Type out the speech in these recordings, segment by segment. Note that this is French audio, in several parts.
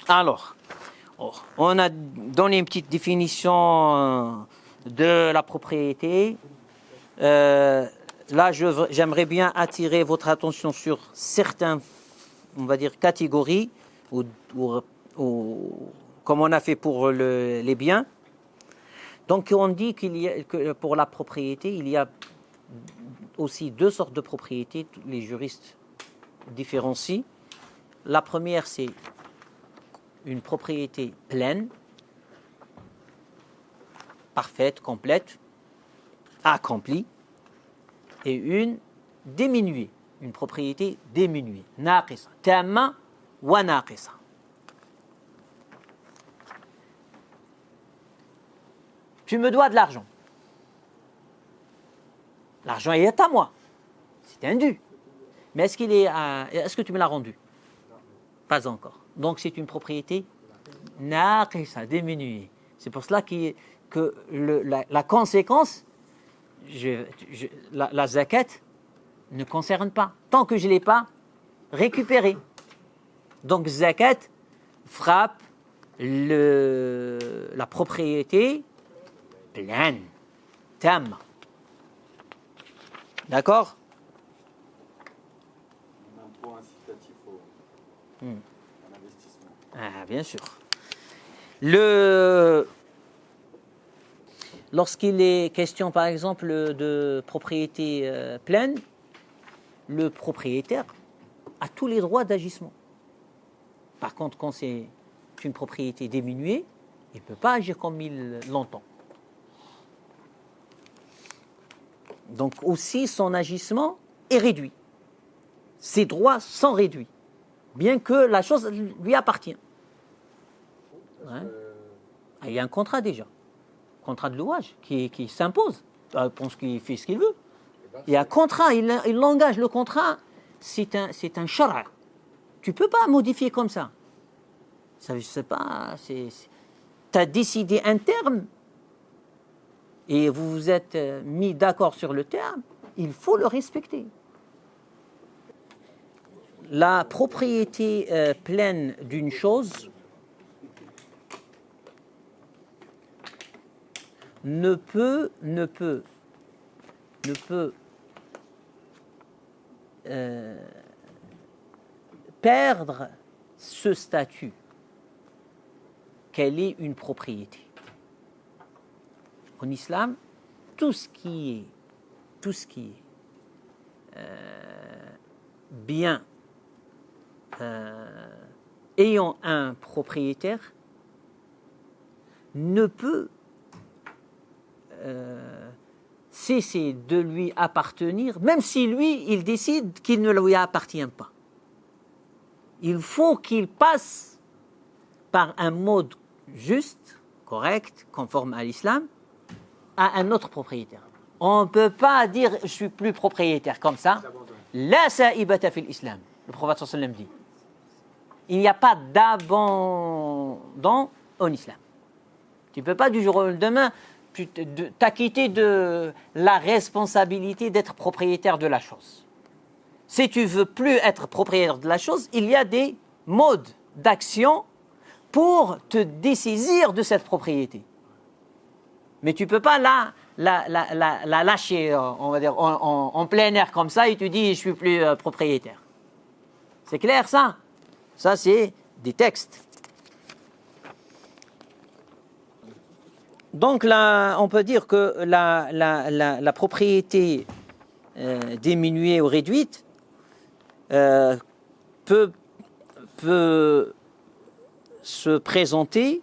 Alors, on a donné une petite définition de la propriété. Là, j'aimerais bien attirer votre attention sur certaines, on va dire, catégories, ou comme on a fait pour les biens. Donc, on dit que pour la propriété, il y a aussi deux sortes de propriétés. Les juristes différencient. La première, c'est une propriété pleine, parfaite, complète, accomplie, et une diminuée, une propriété diminuée, naqisa, tamma wa naqisa. Tu me dois de l'argent. L'argent est à moi. C'est un dû. Mais est-ce que tu me l'as rendu? Pas encore. Donc c'est une propriété naqisa, diminuée. C'est pour cela que la conséquence, la zakat ne concerne pas, tant que je ne l'ai pas récupéré. Donc zakat frappe la propriété pleine, tam. D'accord? Un point incitatif à l'investissement. Ah, bien sûr. Lorsqu'il est question, par exemple, de propriété pleine, le propriétaire a tous les droits d'agissement. Par contre, quand c'est une propriété diminuée, il ne peut pas agir comme il l'entend. Donc aussi, son agissement est réduit. Ses droits sont réduits, bien que la chose lui appartient. Ouais. Il y a un contrat déjà. Contrat de louage qui s'impose. Je pense qu'il fait ce qu'il veut. Il y a un contrat, il l'engage. Le contrat, c'est un shara. Tu ne peux pas modifier comme ça. Ça, je sais pas. Tu as décidé un terme et vous vous êtes mis d'accord sur le terme. Il faut le respecter. La propriété pleine d'une chose ne peut perdre ce statut qu'elle est une propriété. En islam, tout ce qui est bien ayant un propriétaire ne peut cesser de lui appartenir, même si lui, il décide qu'il ne lui appartient pas. Il faut qu'il passe par un mode juste, correct, conforme à l'islam, à un autre propriétaire. On ne peut pas dire « je suis plus propriétaire » comme ça. La sa'ibata fil islam. Le prophète sallallahu alayhi wa sallam dit. Il n'y a pas d'abandon en islam. Tu ne peux pas du jour au lendemain t'acquitter de la responsabilité d'être propriétaire de la chose. Si tu veux plus être propriétaire de la chose, il y a des modes d'action pour te dessaisir de cette propriété. Mais tu ne peux pas la lâcher, on va dire, en plein air comme ça et tu dis je ne suis plus propriétaire. C'est clair ça? Ça c'est des textes. Donc là, on peut dire que la propriété diminuée ou réduite peut se présenter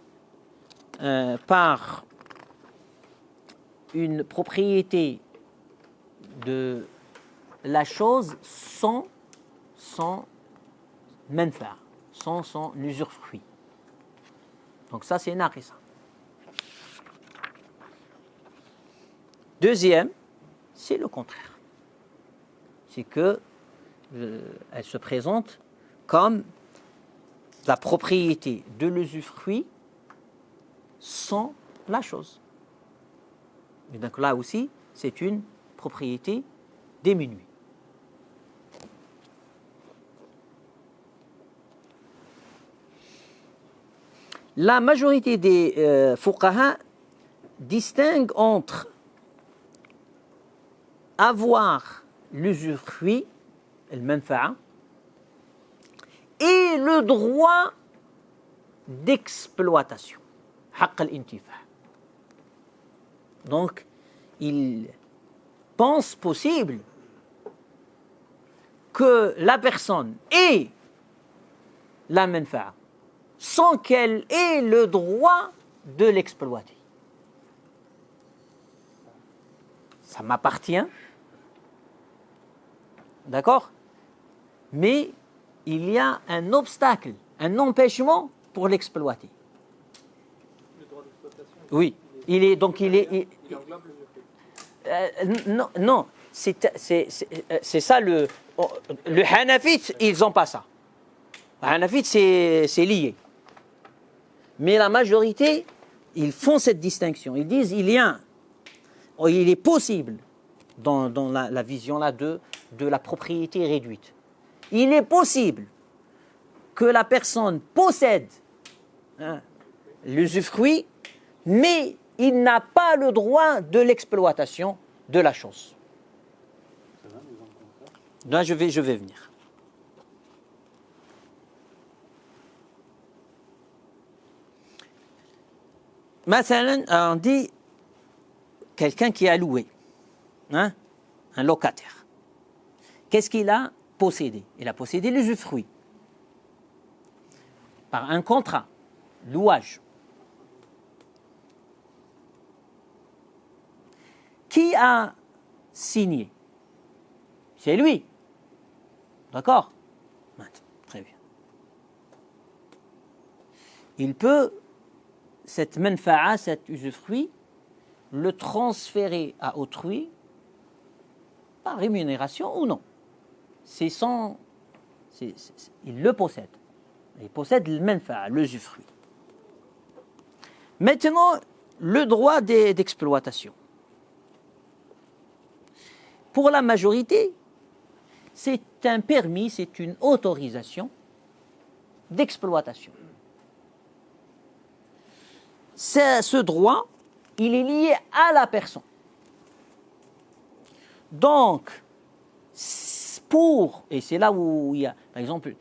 par une propriété de la chose sans manfa, sans son usufruit. Donc ça c'est naqisa. Deuxième, c'est le contraire. C'est que elle se présente comme la propriété de l'usufruit sans la chose. Et donc là aussi, c'est une propriété diminuée. la majorité des fuqaha distingue entre avoir l'usufruit, le manfa'a, et le droit d'exploitation, haqq al-intifa'. Donc, il pense possible que la personne ait la manfa'a sans qu'elle ait le droit de l'exploiter. Ça m'appartient, d'accord? Mais il y a un obstacle, un empêchement pour l'exploiter. Le droit d'exploitation. Oui, il est donc il englobe le non, c'est ça le Hanafite, ils n'ont pas ça. Le Hanafite, c'est lié. Mais la majorité, ils font cette distinction. Ils disent il est possible, dans la vision là de la propriété réduite, il est possible que la personne possède l'usufruit, mais il n'a pas le droit de l'exploitation de la chose. Là, je vais venir. Mathalan, on dit quelqu'un qui a loué, un locataire. Qu'est-ce qu'il a possédé? Il a possédé l'usufruit par un contrat, louage. Qui a signé? C'est lui. D'accord? Très bien. Il peut, cette manfa'a, cet usufruit, le transférer à autrui par rémunération ou non. Il le possède. Il possède le manfa'a, l'usufruit. Maintenant, le droit d'exploitation. Pour la majorité, c'est un permis, c'est une autorisation d'exploitation. Ce droit, il est lié à la personne. Donc, et c'est là où il y a, par exemple,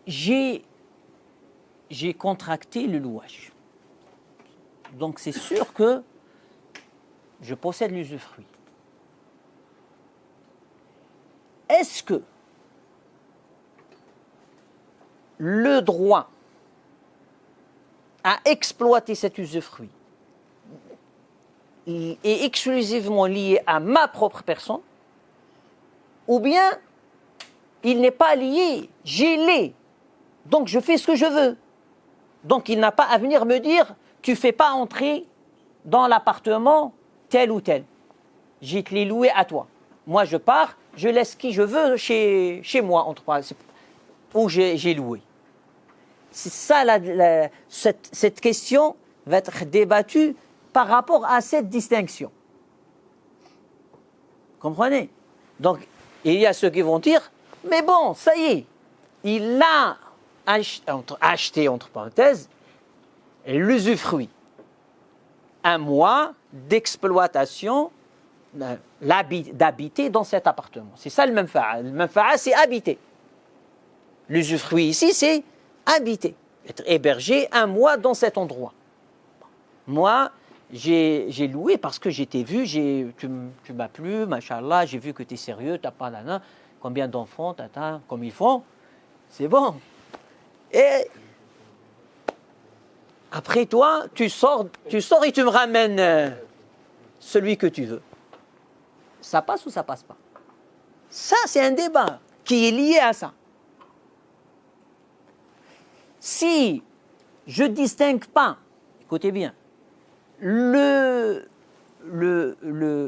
j'ai contracté le louage. Donc, c'est sûr que je possède l'usufruit. Est-ce que le droit à exploiter cet usufruit est exclusivement lié à ma propre personne, ou bien il n'est pas lié, j'ai l'ai, donc je fais ce que je veux. Donc il n'a pas à venir me dire, tu ne fais pas entrer dans l'appartement tel ou tel. Je te l'ai loué à toi. Moi je pars, je laisse qui je veux chez moi, entre parenthèses, où j'ai loué. C'est ça, cette question va être débattue par rapport à cette distinction. Comprenez? Donc, il y a ceux qui vont dire, mais bon, ça y est, il a acheté, entre parenthèses, l'usufruit. Un mois d'exploitation, d'habiter dans cet appartement. C'est ça le manfa'a. Le manfa'a, c'est habiter. L'usufruit ici, c'est habiter, être hébergé un mois dans cet endroit. Moi, j'ai loué parce que j'étais vu, tu m'as plu, machallah, j'ai vu que tu es sérieux, tu n'as pas là, combien d'enfants, tata, comme ils font, c'est bon. Et après toi, tu sors et tu me ramènes celui que tu veux. Ça passe ou ça passe pas? Ça, c'est un débat qui est lié à ça. Si je ne distingue pas, écoutez bien, le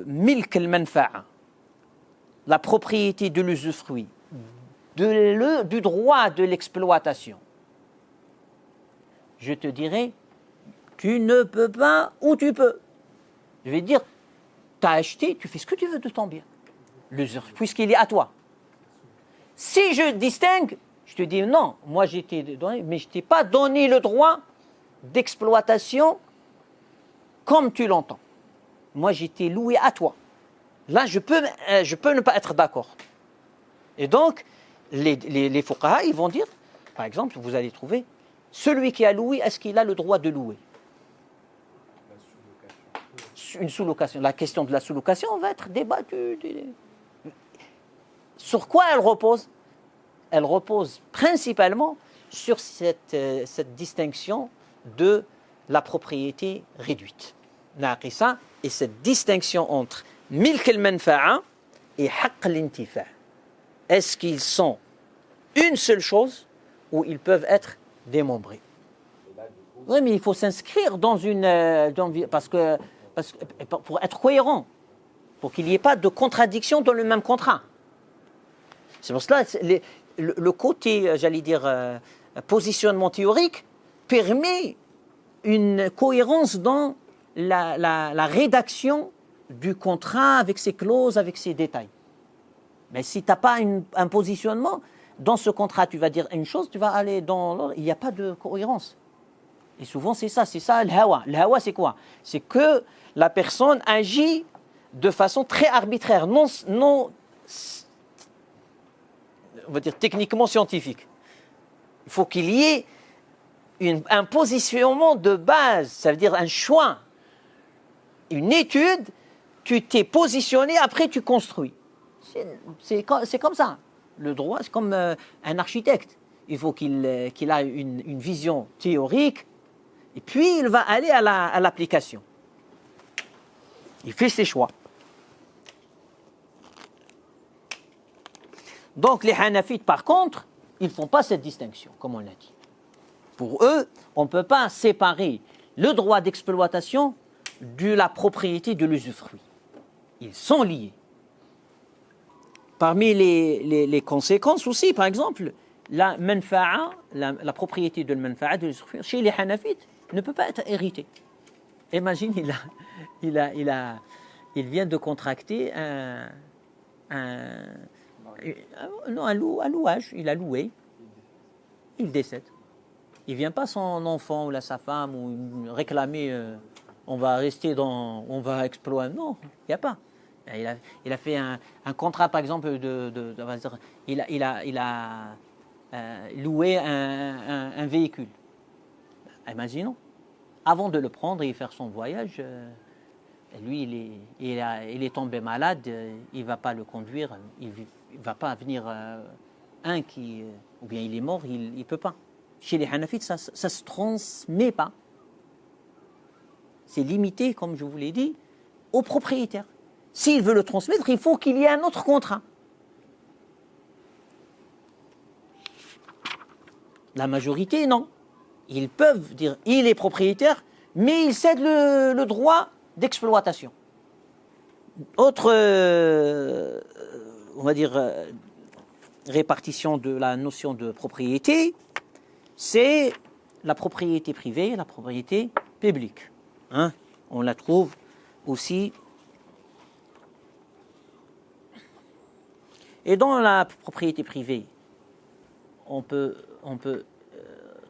milk al-manfa'a, la propriété de l'usufruit, du droit de l'exploitation, je te dirai, tu ne peux pas ou tu peux. Je vais te dire, tu as acheté, tu fais ce que tu veux de ton bien, l'usufruit, puisqu'il est à toi. Si je distingue, Je te dis non, moi j'étais donné, mais je t'ai pas donné le droit d'exploitation comme tu l'entends. Moi j'étais loué à toi. Là je peux ne pas être d'accord. Et donc les fuqaha, ils vont dire, par exemple, vous allez trouver, celui qui a loué, est-ce qu'il a le droit de louer? Une sous-location. La question de la sous-location va être débattue. Sur quoi elle repose? Elle repose principalement sur cette distinction de la propriété réduite. Naqisa, et cette distinction entre milk al-manfa'a et haqq al-intifa'. Est-ce qu'ils sont une seule chose ou ils peuvent être démembrés? Oui, mais il faut s'inscrire dans une... parce que pour être cohérent, pour qu'il n'y ait pas de contradiction dans le même contrat. C'est pour cela le côté, j'allais dire, positionnement théorique permet une cohérence dans la rédaction du contrat avec ses clauses, avec ses détails. Mais si tu n'as pas un positionnement, dans ce contrat, tu vas dire une chose, tu vas aller dans l'autre, il n'y a pas de cohérence. Et souvent, c'est ça le hawa. Le hawa, c'est quoi? C'est que la personne agit de façon très arbitraire, non on va dire techniquement scientifique. Il faut qu'il y ait un positionnement de base, ça veut dire un choix, une étude, tu t'es positionné, après tu construis. C'est comme ça. Le droit, c'est comme un architecte. Il faut qu'il ait une vision théorique, et puis il va aller à l'application. Il fait ses choix. Donc les Hanafites, par contre, ils ne font pas cette distinction, comme on l'a dit. Pour eux, on ne peut pas séparer le droit d'exploitation de la propriété de l'usufruit. Ils sont liés. Parmi les conséquences aussi, par exemple, la manfa'a, la propriété de manfa'a, de l'usufruit, chez les Hanafites, ne peut pas être héritée. Imagine, il vient de contracter un louage, il a loué, il décède. Il ne vient pas son enfant ou sa femme ou réclamer, on va exploiter. Non, il n'y a pas. Il a fait un contrat, par exemple, il a loué un véhicule. Imaginons, avant de le prendre et faire son voyage, lui, il est tombé malade, il ne va pas le conduire, il ne va pas venir ou bien il est mort, il ne peut pas. Chez les Hanafites, ça ne se transmet pas. C'est limité, comme je vous l'ai dit, au propriétaire. S'il veut le transmettre, il faut qu'il y ait un autre contrat. La majorité, non. Ils peuvent dire, il est propriétaire, mais il cède le droit d'exploitation. Autre, on va dire, répartition de la notion de propriété, c'est la propriété privée et la propriété publique. On la trouve aussi. Et dans la propriété privée, on peut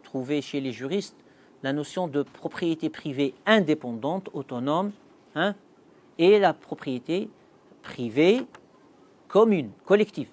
trouver chez les juristes la notion de propriété privée indépendante, autonome, et la propriété privée commune, collective.